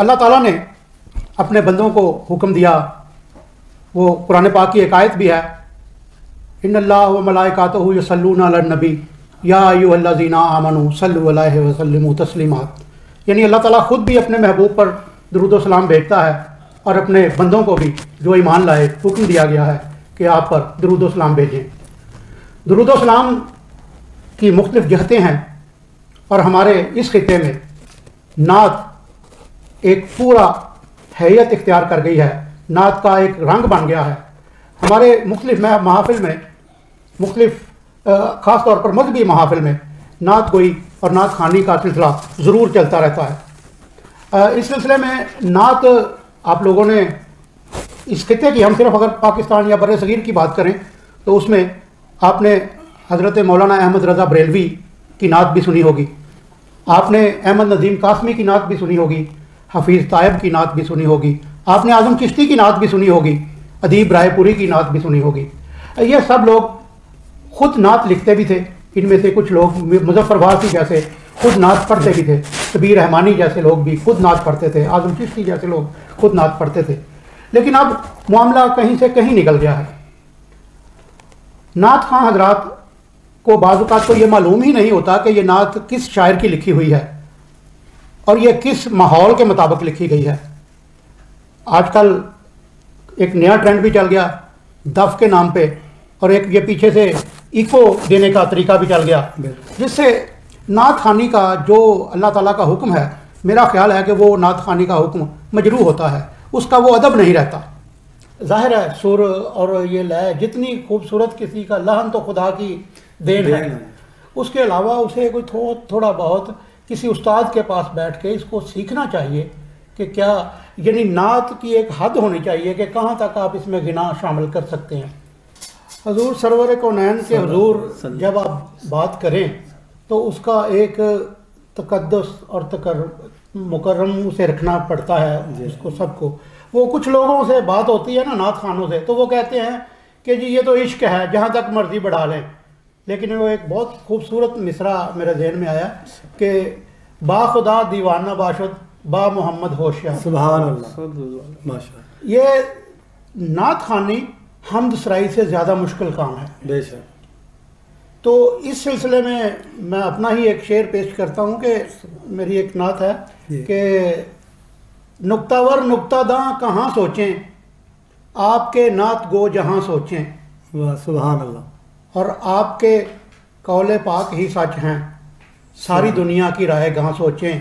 अल्लाह ताला ने अपने बंदों को हुक्म दिया, वो कुरान पाक की एक आयत भी है, इन्नल्लाह व मलाइकातुहु युसल्लूना अलन नबी या अय्युहल्लज़ीना आमनू सल्लु अलैहि व सल्लिमू तस्लीमा। यानी अल्लाह ताला खुद भी अपने महबूब पर दुरूद व सलाम भेजता है और अपने बंदों को भी जो ईमान लाए हुक्म दिया गया है कि आप पर दुरूद व सलाम भेजें। दुरूद व सलाम की मुख्तलिफ जहतें हैं और हमारे इस खित्ते में नात एक पूरा हैयत इख्तियार कर गई है, नात का एक रंग बन गया है। हमारे मुख्तलिफ महाफिल में, मुख्तलिफ ख़ास तौर पर मजहबी महाफिल में नात गोई और नात खानी का सिलसिला ज़रूर चलता रहता है। इस सिलसिले में नात आप लोगों ने इस खित्ते की, हम सिर्फ अगर पाकिस्तान या बर सगीर की बात करें तो उसमें आपने हज़रत मौलाना अहमद रज़ा बरेलवी की नात भी सुनी होगी, आपने अहमद नदीम कासमी की नात भी सुनी होगी, हफीज़ तायब की नात भी सुनी होगी, आपने आज़म चिश्ती की नात भी सुनी होगी, अदीब रायपुरी की नात भी सुनी होगी। ये सब लोग खुद नात लिखते भी थे। इनमें से कुछ लोग मुज़फ़्फ़र वासी जैसे खुद नात पढ़ते भी थे, कबीर रहमानी जैसे लोग भी खुद नात पढ़ते थे, आज़म चिश्ती जैसे लोग खुद नात पढ़ते थे। लेकिन अब मामला कहीं से कहीं निकल गया है। नात खां हजरात को बाज़ तो ये मालूम ही नहीं होता कि ये नात किस शायर की लिखी हुई है और ये किस माहौल के मुताबिक लिखी गई है। आजकल एक नया ट्रेंड भी चल गया दफ के नाम पे, और एक ये पीछे से इको देने का तरीका भी चल गया, जिससे नात खानी का जो अल्लाह ताला का हुक्म है, मेरा ख्याल है कि वो नात खानी का हुक्म मजरूह होता है, उसका वो अदब नहीं रहता। ज़ाहिर है सुर और ये लय जितनी खूबसूरत किसी का लहन तो खुदा की देन है, उसके अलावा उसे कोई थोड़ा बहुत किसी उस्ताद के पास बैठ के इसको सीखना चाहिए कि क्या, यानी नात की एक हद होनी चाहिए कि कहाँ तक आप इसमें गिना शामिल कर सकते हैं। हजूर सरवर कौनैन के हजूर जब आप बात करें तो उसका एक तकद्दुस और मुकर्रम उसे रखना पड़ता है उसको सबको। वो कुछ लोगों से बात होती है ना नात खानों से, तो वो कहते हैं कि जी ये तो इश्क है, जहाँ तक मर्जी बढ़ा लें। लेकिन वो एक बहुत खूबसूरत मिसरा मेरे जहन में आया कि बा खुदा दीवाना बाशुद बा मोहम्मद होशियार। सुभान अल्लाह, माशाअल्लाह। ये नात खानी हमद सराई से ज़्यादा मुश्किल काम है बेशक। तो इस सिलसिले में मैं अपना ही एक शेर पेश करता हूँ कि मेरी एक नात है कि नुक्तावर नुक्तादां कहाँ सोचें, आपके नात गो जहाँ सोचें। वाह सुभान अल्लाह। और आपके कौले पाक ही सच हैं, सारी दुनिया की राय गहाँ सोचें।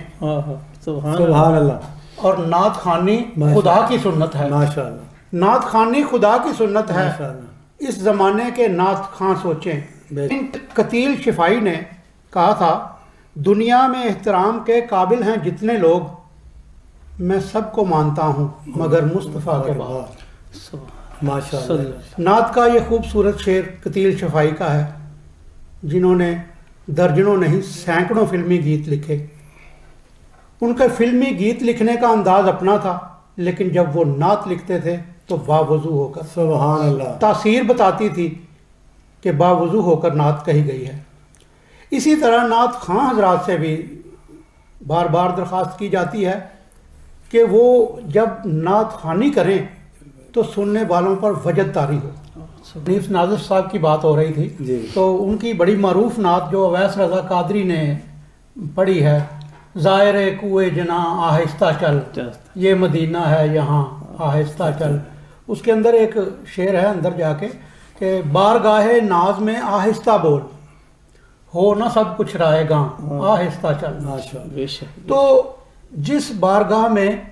सुभान अल्लाह। और नात खानी खुदा की सुन्नत है, माशाअल्लाह। नात खानी खुदा की सुन्नत है, इस ज़माने के नात खां सोचें। कतील शिफाई ने कहा था, दुनिया में एहतराम के काबिल हैं जितने लोग, मैं सबको मानता हूँ मगर मुस्तफ़ा के बाद। माशाअल्लाह। नात का ये खूबसूरत शेर कतील शिफाई का है, जिन्होंने दर्जनों नहीं सैकड़ों फिल्मी गीत लिखे। उनके फिल्मी गीत लिखने का अंदाज अपना था, लेकिन जब वो नात लिखते थे तो बावजू होकर, सुभान अल्लाह, तासीर बताती थी कि बावजू होकर नात कही गई है। इसी तरह नात खां हजरात से भी बार बार दरख्वास्त की जाती है कि वो जब नात खानी करें तो सुनने वालों पर वजद तारी हो। हनीफ नाजिर साहब की बात हो रही थी, तो उनकी बड़ी मरूफ नात जो अवैस रज़ा कादरी ने पढ़ी है, ज़ायरे कुए जना आहिस्ता चल, ये मदीना है यहाँ आहिस्ता चल, उसके अंदर एक शेर है अंदर जाके कि बारगाहे नाज में आहिस्ता बोल, हो ना सब कुछ रायगा आहिस्ता चल। तो जिस बारगाह में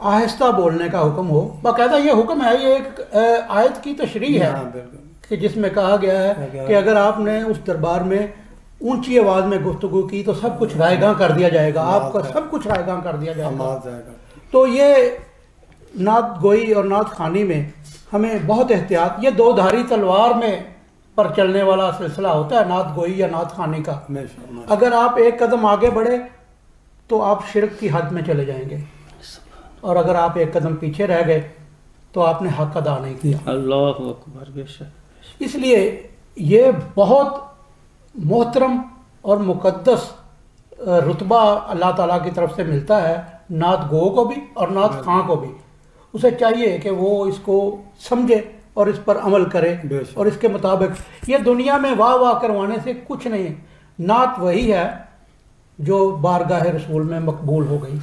आहिस्ता बोलने का हुक्म हो, बाकायदा ये हुक्म है, ये एक आयत की तशरीह है कि जिसमें कहा गया है कि अगर आपने उस दरबार में ऊंची आवाज़ में गुफ्तगू की तो सब कुछ रायगा कर दिया जाएगा, आपका सब कुछ रायगा कर दिया जाएगा। तो ये नात गोई और नात खानी में हमें बहुत एहतियात, ये दो धारी तलवार में पर चलने वाला सिलसिला होता है नात गोई या नात खानी का। अगर आप एक कदम आगे बढ़े तो आप शिरक की हद में चले जाएंगे, और अगर आप एक कदम पीछे रह गए तो आपने हक अदा नहीं किया। अल्लाह अकबर। बेशक। इसलिए ये बहुत मोहतरम और मुकद्दस रुतबा अल्लाह ताला की तरफ से मिलता है نعت گو کو بھی اور نعت خواں کو بھی، اسے چاہیے کہ وہ اس کو سمجھے اور اس پر عمل کرے اور اس کے مطابق. یہ دنیا میں واہ واہ کروانے سے کچھ نہیں ہے. نعت وہی ہے جو بارگاہ رسول میں مقبول ہو گئی.